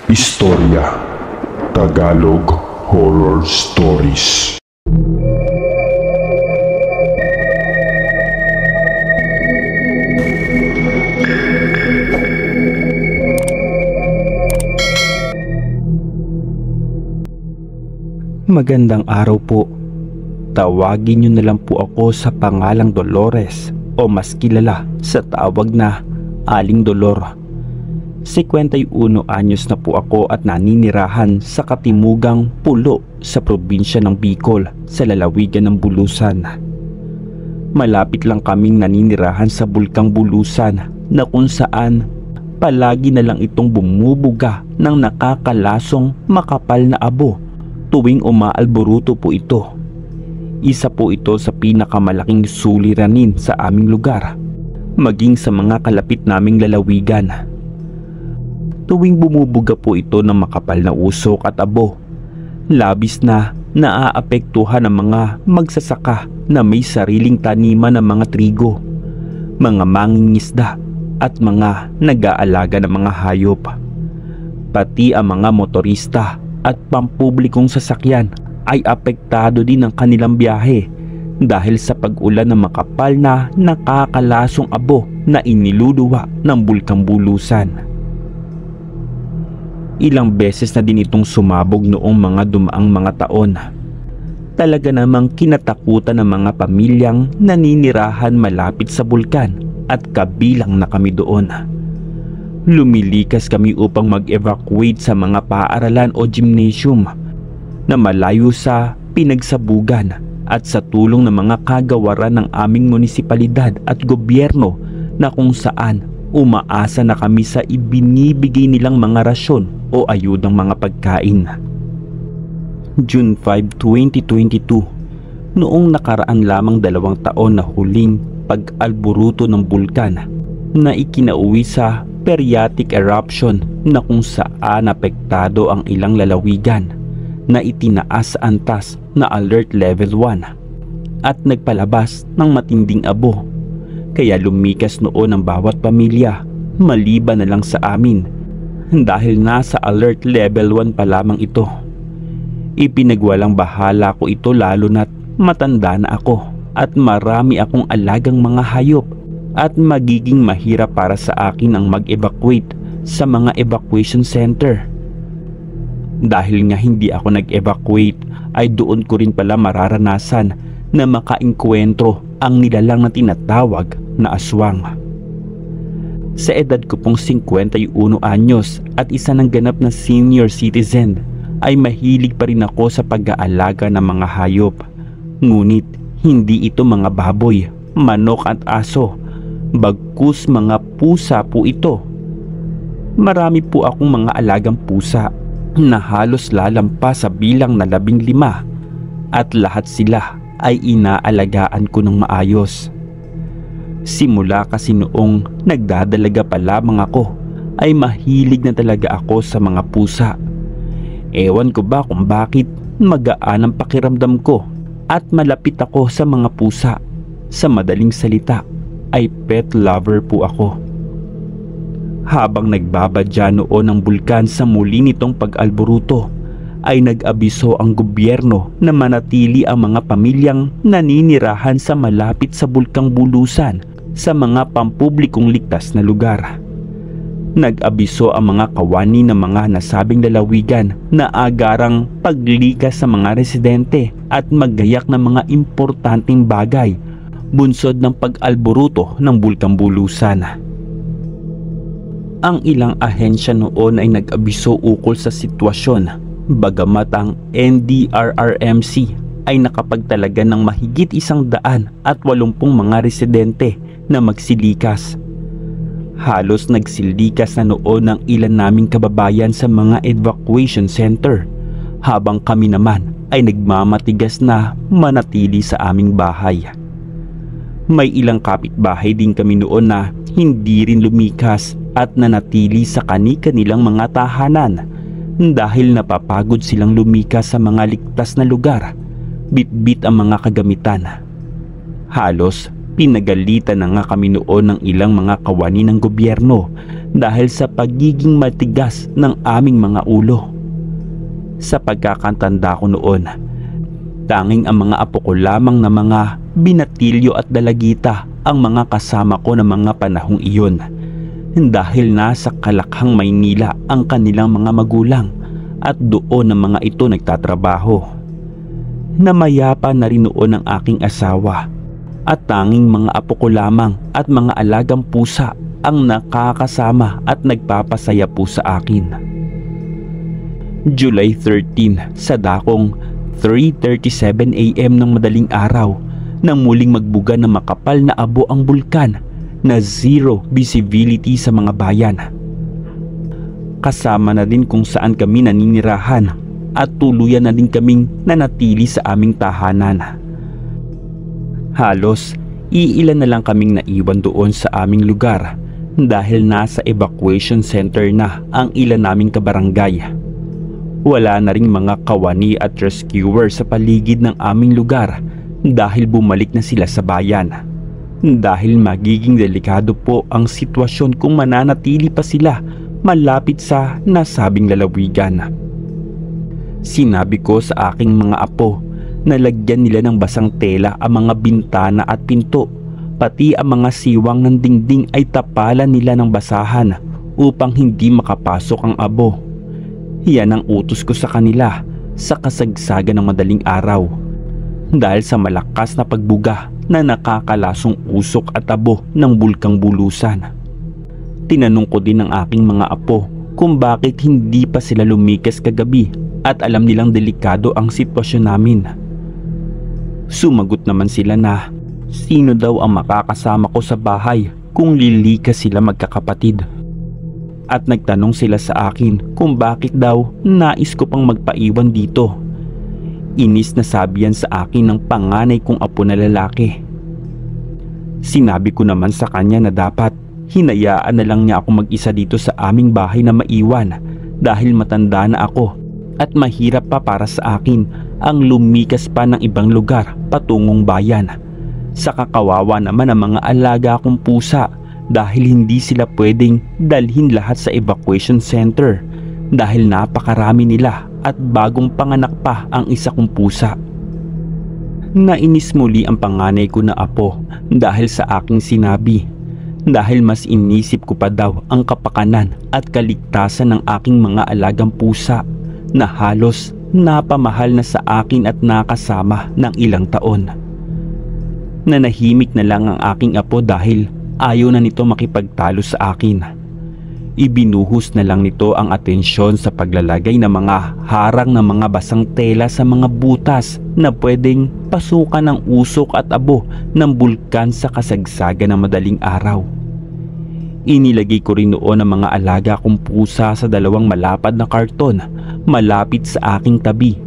Istorya Tagalog Horror Stories. Magandang araw po. Tawagin niyo na lang po ako sa pangalang Dolores o mas kilala sa tawag na Aling Dolor. 51 anyos na po ako at naninirahan sa Katimugang Pulo sa probinsya ng Bicol sa lalawigan ng Bulusan. Malapit lang kaming naninirahan sa Bulkang Bulusan na kung saan palagi na lang itong bumubuga ng nakakalasong makapal na abo tuwing umaalboruto po ito. Isa po ito sa pinakamalaking suliranin sa aming lugar, maging sa mga kalapit naming lalawigan. Tuwing bumubuga po ito ng makapal na usok at abo, labis na naaapektuhan ng mga magsasaka na may sariling taniman ng mga trigo, mga mangingisda at mga nag-aalaga ng mga hayop. Pati ang mga motorista at pampublikong sasakyan ay apektado din ang kanilang biyahe dahil sa pag-ulan ng makapal na nakakalasong abo na iniluluwa ng Bulkang Bulusan. Ilang beses na din itong sumabog noong mga dumaang mga taon. Talaga namang kinatakutan ng mga pamilyang naninirahan malapit sa bulkan at kabilang na kami doon. Lumilikas kami upang mag-evacuate sa mga paaralan o gymnasium na malayo sa pinagsabugan at sa tulong ng mga kagawaran ng aming munisipalidad at gobyerno na kung saan umaasa na kami sa ibinibigay nilang mga rasyon o ayudang mga pagkain. June 5, 2022, noong nakaraan lamang 2 taon na huling pag-alboruto ng bulkan na ikinauwi sa periodic eruption na kung saan apektado ang ilang lalawigan na itinaas sa antas na alert level 1 at nagpalabas ng matinding abo. Kaya lumikas noon ang bawat pamilya maliban na lang sa amin dahil nasa alert level 1 pa lamang ito. Ipinagwalang bahala ko ito lalo na't matanda na ako at marami akong alagang mga hayop at magiging mahirap para sa akin ang mag-evacuate sa mga evacuation center. Dahil nga hindi ako nag-evacuate ay doon ko rin pala mararanasan na makaengkwentro ang nilalang na tinatawag na aswang. Sa edad ko pong 51 anyos at isa ng ganap na senior citizen ay mahilig pa rin ako sa pag-aalaga ng mga hayop. Ngunit hindi ito mga baboy, manok at aso, bagkus mga pusa po ito. Marami po akong mga alagang pusa na halos lalampas sa bilang na 15 at lahat sila ay inaalagaan ko ng maayos. Simula kasi noong nagdadalaga pa lamang ako ay mahilig na talaga ako sa mga pusa. Ewan ko ba kung bakit magaan ang pakiramdam ko at malapit ako sa mga pusa. Sa madaling salita ay pet lover po ako. Habang nagbabadya noon ang bulkan sa muli nitong pag-alboruto ay nag-abiso ang gobyerno na manatili ang mga pamilyang naninirahan sa malapit sa Bulkang Bulusan sa mga pampublikong ligtas na lugar. Nag-abiso ang mga kawani ng mga nasabing lalawigan na agarang paglikas sa mga residente at maggayak ng mga importanteng bagay bunsod ng pag-alboruto ng Bulkang Bulusan. Ang ilang ahensya noon ay nag-abiso ukol sa sitwasyon, bagamat ang NDRRMC ay nakapagtalaga ng mahigit 180 mga residente na magsilikas. Halos nagsilikas na noon ang ilan naming kababayan sa mga evacuation center, habang kami naman ay nagmamatigas na manatili sa aming bahay. May ilang kapitbahay din kami noon na hindi rin lumikas at nanatili sa kani-kanilang mga tahanan dahil napapagod silang lumikas sa mga ligtas na lugar, bitbit ang mga kagamitan. Halos Pinagalitan na nga kami noon ng ilang mga kawani ng gobyerno dahil sa pagiging matigas ng aming mga ulo. Sa pagkakatanda ko noon, tanging ang mga apo ko lamang na mga binatilyo at dalagita ang mga kasama ko ng mga panahong iyon, dahil nasa Kalakhang, Maynila ang kanilang mga magulang at doon ang mga ito nagtatrabaho. Namayapa na rin noon ang aking asawa at tanging mga apo ko lamang at mga alagang pusa ang nakakasama at nagpapasaya po sa akin. July 13, sa dakong 3:37 AM ng madaling araw, nang muling magbuga ng makapal na abo ang bulkan na zero visibility sa mga bayan. Kasama na din kung saan kami naninirahan at tuluyan na din kaming nanatili sa aming tahanan. Halos iilan na lang kaming naiwan doon sa aming lugar dahil nasa evacuation center na ang ilan naming kabarangay. Wala na ring mga kawani at rescuer sa paligid ng aming lugar dahil bumalik na sila sa bayan. Dahil magiging delikado po ang sitwasyon kung mananatili pa sila malapit sa nasabing lalawigan. Sinabi ko sa aking mga apo na lagyan nila ng basang tela ang mga bintana at pinto, pati ang mga siwang ng dingding ay tapalan nila ng basahan upang hindi makapasok ang abo. Yan ang utos ko sa kanila sa kasagsagan ng madaling araw, dahil sa malakas na pagbuga na nakakalasong usok at abo ng bulkang Bulusan. Tinanong ko din ang aking mga apo kung bakit hindi pa sila lumikas kagabi at alam nilang delikado ang sitwasyon namin. Sumagot naman sila na sino daw ang makakasama ko sa bahay kung lilikas sila magkakapatid. At nagtanong sila sa akin kung bakit daw nais ko pang magpaiwan dito. Inis na sabi yan sa akin ng panganay kong apo na lalaki. Sinabi ko naman sa kanya na dapat hinayaan na lang niya ako mag-isa dito sa aming bahay na maiwan dahil matanda na ako at mahirap pa para sa akin ang lumikas pa ng ibang lugar patungong bayan. Sa kakawawa naman ang mga alaga kong pusa dahil hindi sila pwedeng dalhin lahat sa evacuation center dahil napakarami nila at bagong panganak pa ang isa kong pusa. Nainis muli ang panganay ko na apo dahil sa aking sinabi, dahil mas inisip ko pa daw ang kapakanan at kaligtasan ng aking mga alagang pusa na halos napamahal na sa akin at nakasama ng ilang taon. Nanahimik na lang ang aking apo dahil ayaw na nito makipagtalo sa akin. Ibinuhos na lang nito ang atensyon sa paglalagay ng mga harang ng mga basang tela sa mga butas na pwedeng pasukan ng usok at abo ng bulkan sa kasagsagan ng madaling araw. Inilagay ko rin noon ang mga alaga kong pusa sa dalawang malapad na karton malapit sa aking tabi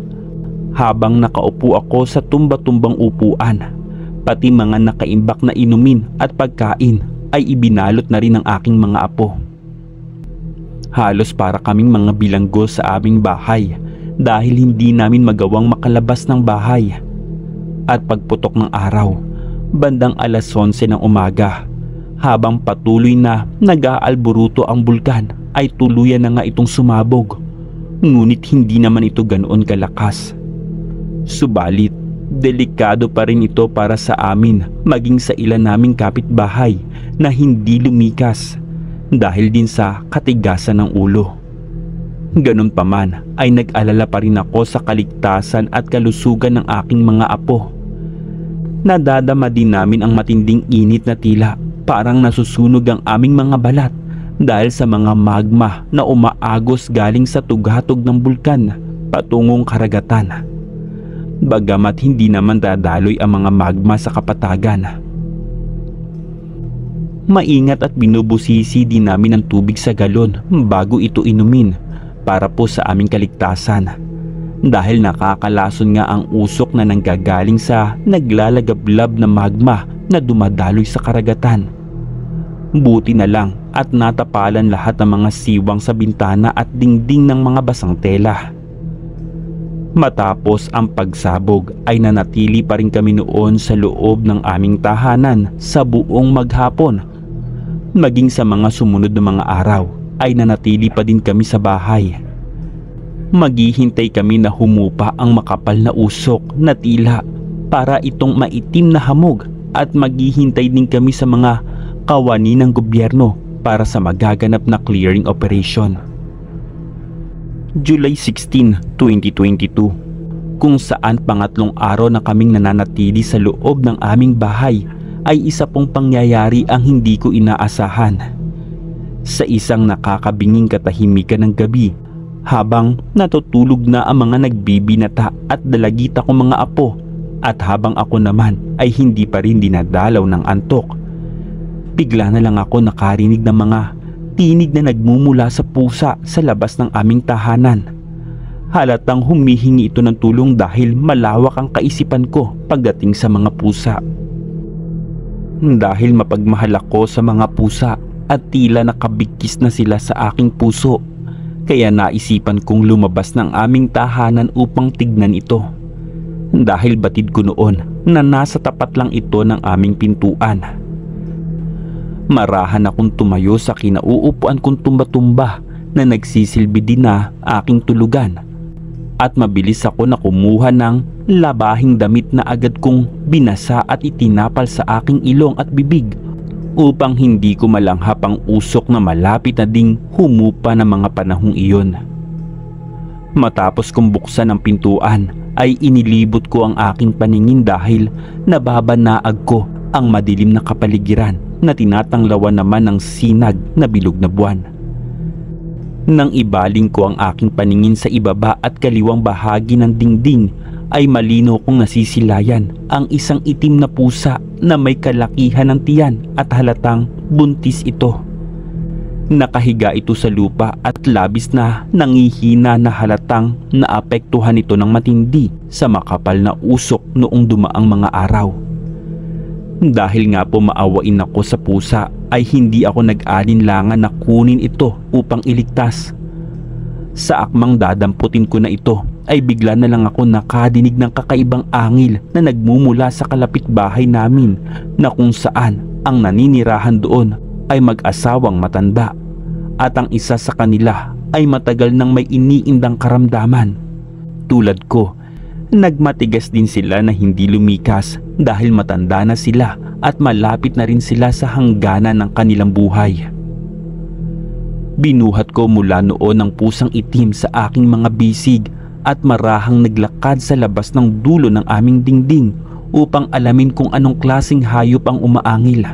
habang nakaupo ako sa tumba-tumbang upuan. Pati mga nakaimbak na inumin at pagkain ay ibinalot na rin ng aking mga apo. Halos para kaming mga bilanggo sa aming bahay dahil hindi namin magawang makalabas ng bahay. At pagputok ng araw, bandang 11:00 ng umaga, habang patuloy na nag-aalburuto ang bulkan ay tuluyan na nga itong sumabog. Ngunit hindi naman ito ganoon kalakas. Subalit, delikado pa rin ito para sa amin maging sa ilan naming kapitbahay na hindi lumikas dahil din sa katigasan ng ulo. Ganun pa man ay nag-alala pa rin ako sa kaligtasan at kalusugan ng aking mga apo. Nadadama din namin ang matinding init na tila parang nasusunog ang aming mga balat dahil sa mga magma na umaagos galing sa tugatog ng bulkan patungong karagatan. Bagamat hindi naman dadaloy ang mga magma sa kapatagan. Maingat at binubusisi din namin ang tubig sa galon bago ito inumin para po sa aming kaligtasan. Dahil nakakalason nga ang usok na nanggagaling sa naglalagablab na magma na dumadaloy sa karagatan. Buti na lang at natapalan lahat ng mga siwang sa bintana at dingding ng mga basang tela. Matapos ang pagsabog ay nanatili pa rin kami noon sa loob ng aming tahanan sa buong maghapon. Maging sa mga sumunod na mga araw ay nanatili pa din kami sa bahay. Maghihintay kami na humupa ang makapal na usok na tila para itong maitim na hamog at maghihintay din kami sa mga kawani ng gobyerno para sa magaganap na clearing operation. July 16, 2022, kung saan pangatlong araw na kaming nananatili sa loob ng aming bahay ay isa pong pangyayari ang hindi ko inaasahan. Sa isang nakakabinging katahimikan ng gabi, habang natutulog na ang mga nagbibinata at dalagita kong mga apo at habang ako naman ay hindi pa rin dinadalaw ng antok, bigla na lang ako nakarinig ng mga tinig na nagmumula sa pusa sa labas ng aming tahanan. Halatang humihingi ito ng tulong dahil malawak ang kaisipan ko pagdating sa mga pusa. Dahil mapagmahal ako sa mga pusa at tila nakabigkis na sila sa aking puso, kaya naisipan kong lumabas ng aming tahanan upang tignan ito. Dahil batid ko noon na nasa tapat lang ito ng aming pintuan. Marahan akong tumayo sa kinauupuan kong tumba-tumba na nagsisilbi din na aking tulugan. At mabilis ako na kumuha ng labahing damit na agad kong binasa at itinapal sa aking ilong at bibig upang hindi ko malanghap ang usok na malapit na ding humupa ng mga panahong iyon. Matapos kong buksan ang pintuan ay inilibot ko ang aking paningin dahil nababanaag ko ang madilim na kapaligiran na tinatanglawan naman ng sinag na bilog na buwan. Nang ibaling ko ang aking paningin sa ibaba at kaliwang bahagi ng dingding ay malinaw kong nasisilayan ang isang itim na pusa na may kalakihan ng tiyan at halatang buntis ito. Nakahiga ito sa lupa at labis na nangihina na halatang naapektuhan ito ng matindi sa makapal na usok noong dumaang mga araw. Dahil nga po maawain ako sa pusa ay hindi ako nag-alinlangan na kunin ito upang iligtas. Sa akmang dadamputin ko na ito ay bigla na lang ako nakadinig ng kakaibang angil na nagmumula sa kalapit bahay namin na kung saan ang naninirahan doon ay mag-asawang matanda at ang isa sa kanila ay matagal nang may iniindang karamdaman. Tulad ko, nagmatigas din sila na hindi lumikas dahil matanda na sila at malapit na rin sila sa hangganan ng kanilang buhay. Binuhat ko mula noon ang pusang itim sa aking mga bisig at marahang naglakad sa labas ng dulo ng aming dingding upang alamin kung anong klaseng hayop ang umaangil.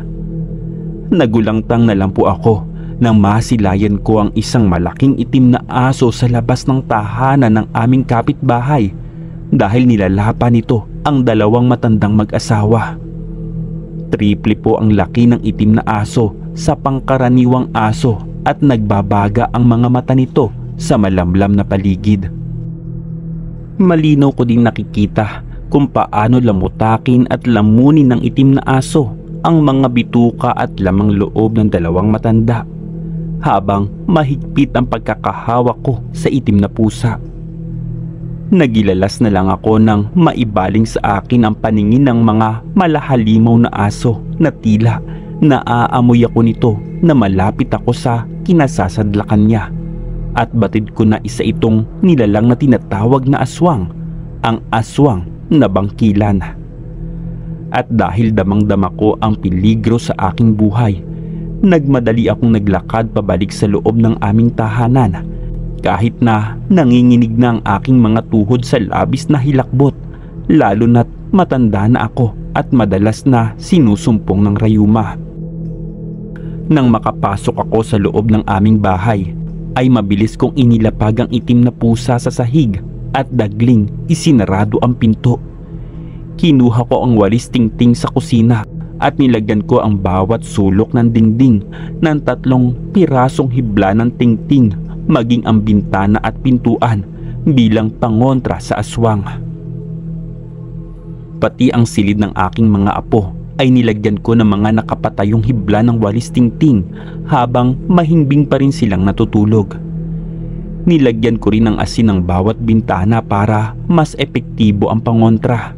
Nagulangtang na lang po ako nang masilayan ko ang isang malaking itim na aso sa labas ng tahanan ng aming kapitbahay dahil nilalapan nito ang dalawang matandang mag-asawa. Triple po ang laki ng itim na aso sa pangkaraniwang aso at nagbabaga ang mga mata nito sa malamlam na paligid. Malinaw ko ding nakikita kung paano lamutakin at lamunin ng itim na aso ang mga bituka at lamang loob ng dalawang matanda habang mahigpit ang pagkakahawak ko sa itim na pusa. Nagilalas na lang ako nang maibaling sa akin ang paningin ng mga malahalimaw na aso na tila naaamoy ako nito na malapit ako sa kinasasadlakan niya at batid ko na isa itong nilalang na tinatawag na aswang, ang aswang na bangkilan. At dahil damang-dama ko ang peligro sa aking buhay, nagmadali akong naglakad pabalik sa loob ng aming tahanan kahit na nanginginig na ang aking mga tuhod sa labis na hilakbot, lalo na't matanda na ako at madalas na sinusumpong ng rayuma. Nang makapasok ako sa loob ng aming bahay, ay mabilis kong inilapag ang itim na pusa sa sahig at dagling isinarado ang pinto. Kinuha ko ang walis tingting sa kusina at nilagyan ko ang bawat sulok ng dingding ng 3 pirasong hibla ng tingting maging ang bintana at pintuan bilang pangontra sa aswang. Pati ang silid ng aking mga apo ay nilagyan ko ng mga nakapatayong hibla ng walis tingting habang mahimbing pa rin silang natutulog. Nilagyan ko rin ng asin ang bawat bintana para mas epektibo ang pangontra.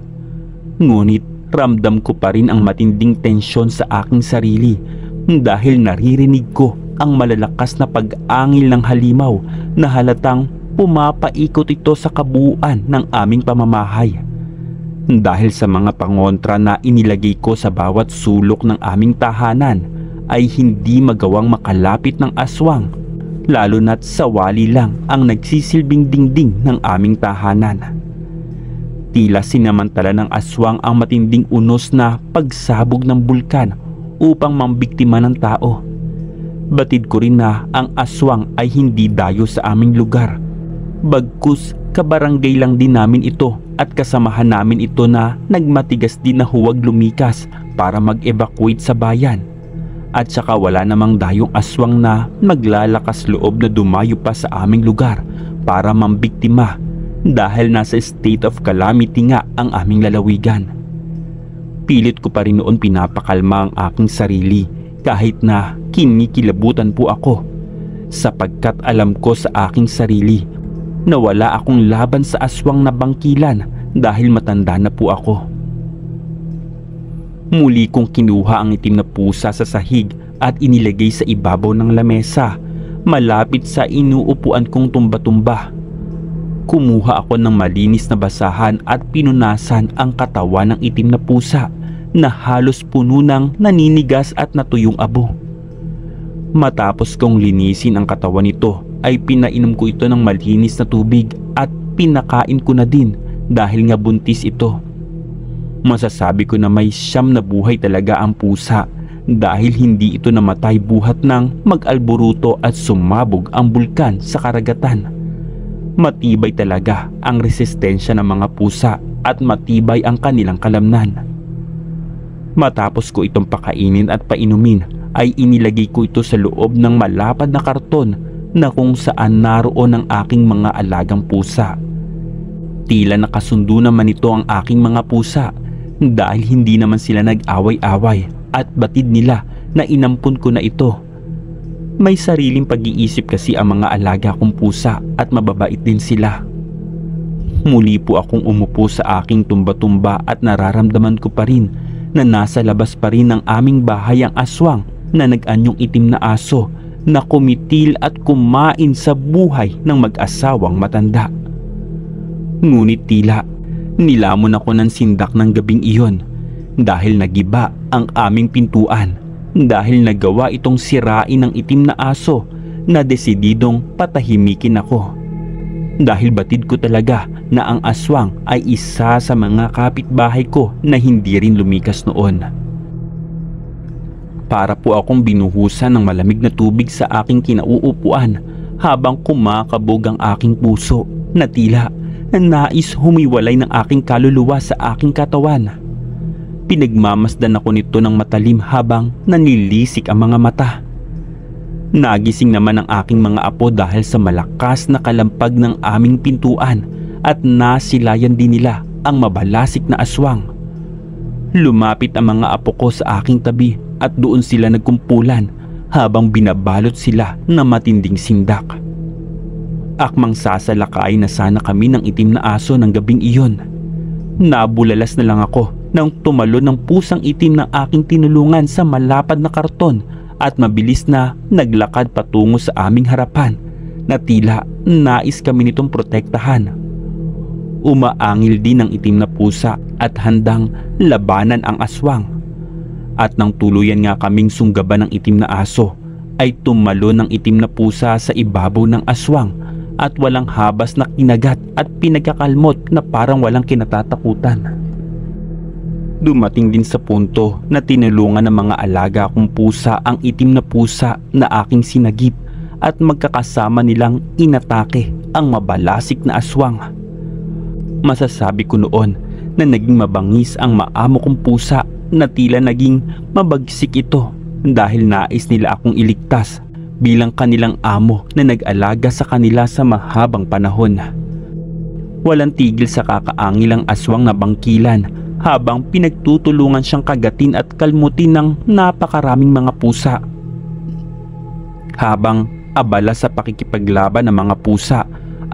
Ngunit ramdam ko pa rin ang matinding tensyon sa aking sarili dahil naririnig ko ang malalakas na pag-angil ng halimaw na halatang pumapaikot ito sa kabuuan ng aming pamamahay. Dahil sa mga pangontra na inilagay ko sa bawat sulok ng aming tahanan ay hindi magawang makalapit ng aswang, lalo na't sa wali lang ang nagsisilbing dingding ng aming tahanan. Tila sinamantala ng aswang ang matinding unos na pagsabog ng bulkan upang mambiktima ng tao. Batid ko rin na ang aswang ay hindi dayo sa aming lugar. Bagkus kabarangay lang din namin ito at kasamahan namin ito na nagmatigas din na huwag lumikas para mag-evacuate sa bayan. At saka wala namang dayong aswang na maglalakas loob na dumayo pa sa aming lugar para mambiktima dahil nasa state of calamity nga ang aming lalawigan. Pilit ko pa rin noon pinapakalma ang aking sarili kahit na kinikilabutan po ako sapagkat alam ko sa aking sarili na wala akong laban sa aswang na bangkilan dahil matanda na po ako. Muli kong kinuha ang itim na pusa sa sahig at inilagay sa ibabaw ng lamesa malapit sa inuupuan kong tumba-tumba. Kumuha ako ng malinis na basahan at pinunasan ang katawan ng itim na pusa na halos puno ng naninigas at natuyong abo. Matapos kong linisin ang katawan nito ay pinainom ko ito ng malinis na tubig at pinakain ko na din dahil nga buntis ito. Masasabi ko na may 9 na buhay talaga ang pusa dahil hindi ito namatay buhat ng mag-alboruto at sumabog ang bulkan sa karagatan. Matibay talaga ang resistensya ng mga pusa at matibay ang kanilang kalamnan. Matapos ko itong pakainin at painumin ay inilagay ko ito sa loob ng malapad na karton na kung saan naroon ang aking mga alagang pusa. Tila nakasundo naman ito ang aking mga pusa dahil hindi naman sila nag-away-away at batid nila na inampun ko na ito. May sariling pag-iisip kasi ang mga alaga kong pusa at mababait din sila. Muli po akong umupo sa aking tumba-tumba at nararamdaman ko pa rin na nasa labas pa rin ng aming bahay ang aswang na nag-anyong itim na aso na kumitil at kumain sa buhay ng mag-asawang matanda. Ngunit tila nilamon ako ng sindak ng gabing iyon dahil nagiba ang aming pintuan dahil nagawa itong sirain ng itim na aso na desididong patahimikin ako. Dahil batid ko talaga na ang aswang ay isa sa mga kapitbahay ko na hindi rin lumikas noon. Para po akong binuhusan ng malamig na tubig sa aking kinauupuan habang kumakabog ang aking puso na tila nais humiwalay ng aking kaluluwa sa aking katawan. Pinagmamasdan ako nito ng matalim habang nanilisik ang mga mata. Nagising naman ang aking mga apo dahil sa malakas na kalampag ng aming pintuan at nasilayan din nila ang mabalasik na aswang. Lumapit ang mga apo ko sa aking tabi at doon sila nagkumpulan habang binabalot sila ng matinding sindak. Akmang sasalakay na sana kami ng itim na aso ng gabing iyon. Nabulalas na lang ako nang tumalon ng pusang itim ng aking tinulungan sa malapad na karton at mabilis na naglakad patungo sa aming harapan na tila nais kami nitong protektahan. Umaangil din ang itim na pusa at handang labanan ang aswang. At nang tuluyan nga kaming sunggaban ng itim na aso ay tumalon ng itim na pusa sa ibabaw ng aswang at walang habas na kinagat at pinagkakalmot na parang walang kinatatakutan. Dumating din sa punto na tinulungan ng mga alaga kong pusa ang itim na pusa na aking sinagip at magkakasama nilang inatake ang mabalasik na aswang. Masasabi ko noon na naging mabangis ang maamo kong pusa na tila naging mabagsik ito dahil nais nila akong iligtas bilang kanilang amo na nag-alaga sa kanila sa mahabang panahon. Walang tigil sa kakaangil ang aswang na bangkilan habang pinagtutulungan siyang kagatin at kalmutin ng napakaraming mga pusa. Habang abala sa pakikipaglaban ng mga pusa,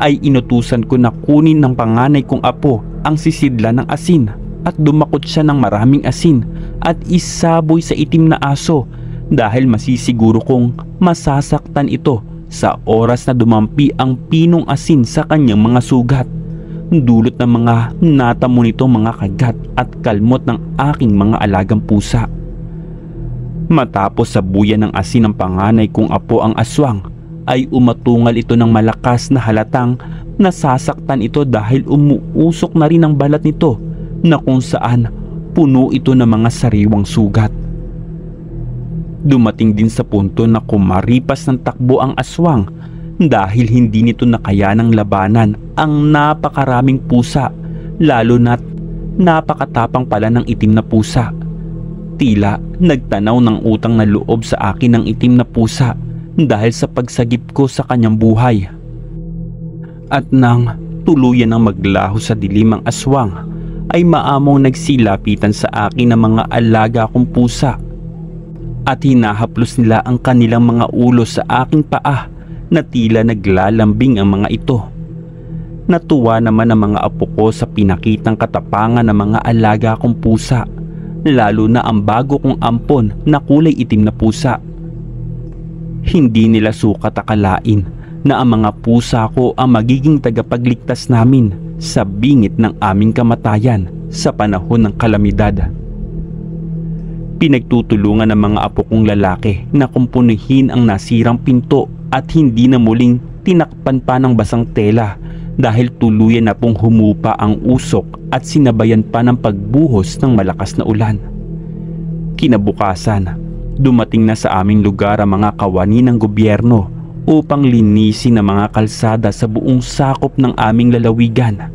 ay inutusan ko na kunin ng panganay kong apo ang sisidla ng asin at dumakot siya ng maraming asin at isaboy sa itim na aso dahil masisiguro kong masasaktan ito sa oras na dumampi ang pinong asin sa kanyang mga sugat, dulot ng mga natamo nitong mga kagat at kalmot ng aking mga alagang pusa. Matapos sabuyan ng asin ng panganay kong apo ang aswang, ay umatungal ito ng malakas na halatang nasasaktan ito dahil umuusok na rin ang balat nito na kung saan puno ito ng mga sariwang sugat. Dumating din sa punto na kumaripas ng takbo ang aswang dahil hindi nito nakayanang labanan ang napakaraming pusa, lalo na't napakatapang pala ng itim na pusa. Tila nagtanaw ng utang na loob sa akin ng itim na pusa dahil sa pagsagip ko sa kanyang buhay. At nang tuluyan ng maglaho sa dilim ang aswang, ay maamong nagsilapitan sa akin ng mga alaga kong pusa at hinahaplos nila ang kanilang mga ulo sa aking paa na tila naglalambing ang mga ito. Natuwa naman ang mga apo ko sa pinakitang katapangan ng mga alaga kong pusa, lalo na ang bago kong ampon na kulay itim na pusa. Hindi nila sukat akalain na ang mga pusa ko ang magiging tagapagligtas namin sa bingit ng aming kamatayan sa panahon ng kalamidad. Pinagtutulungan ng mga apo kong lalaki na kumpunihin ang nasirang pinto at hindi na muling tinakpan pa ng basang tela dahil tuluyan na pong humupa ang usok at sinabayan pa ng pagbuhos ng malakas na ulan. Kinabukasan, dumating na sa aming lugar ang mga kawani ng gobyerno upang linisin ang mga kalsada sa buong sakop ng aming lalawigan.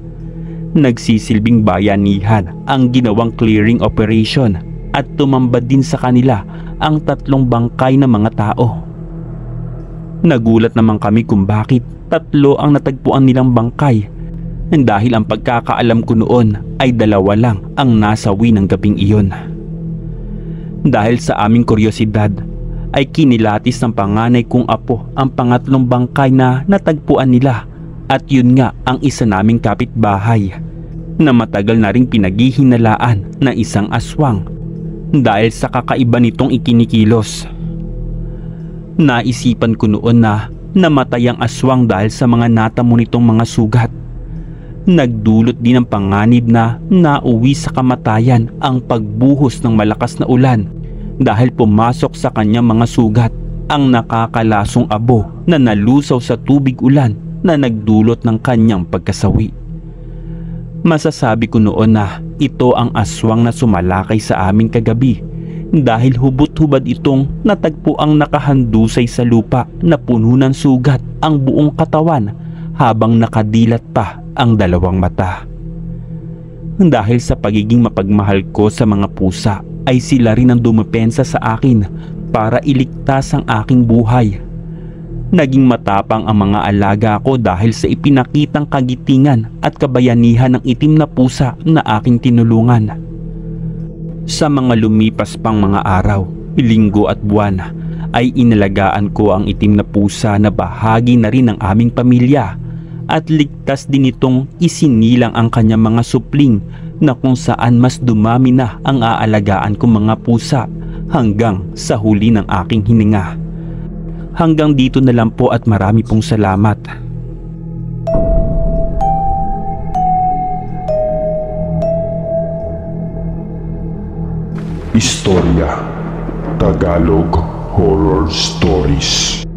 Nagsisilbing bayanihan ang ginawang clearing operation at tumambad din sa kanila ang 3 bangkay ng mga tao. Nagulat naman kami kung bakit 3 ang natagpuan nilang bangkay dahil ang pagkakaalam ko noon ay 2 lang ang nasawi ng gabing iyon. Dahil sa aming kuryosidad ay kinilatis ng panganay kong apo ang pangatlong bangkay na natagpuan nila at yun nga ang isa naming kapitbahay na matagal na ring pinaghihinalaan na isang aswang dahil sa kakaiba nitong ikinikilos. Naisipan ko noon na namatay ang aswang dahil sa mga natamo nitong mga sugat. Nagdulot din ng panganib na nauwi sa kamatayan ang pagbuhos ng malakas na ulan dahil pumasok sa kanyang mga sugat ang nakakalasong abo na nalusaw sa tubig ulan na nagdulot ng kanyang pagkasawi. Masasabi ko noon na ito ang aswang na sumalakay sa aming kagabi dahil hubot-hubad itong natagpo ang nakahandusay sa lupa na puno ng sugat ang buong katawan habang nakadilat pa ang 2 mata. Dahil sa pagiging mapagmahal ko sa mga pusa ay sila rin ang dumepensa sa akin para iligtas ang aking buhay. Naging matapang ang mga alaga ko dahil sa ipinakitang kagitingan at kabayanihan ng itim na pusa na aking tinulungan. Sa mga lumipas pang mga araw, linggo at buwan ay inalagaan ko ang itim na pusa na bahagi na rin ng aming pamilya at ligtas din itong isinilang ang kanyang mga supling na kung saan mas dumami na ang aalagaan kong mga pusa hanggang sa huli ng aking hininga. Hanggang dito na lang po at marami pong salamat. Istorya Tagalog Horror Stories.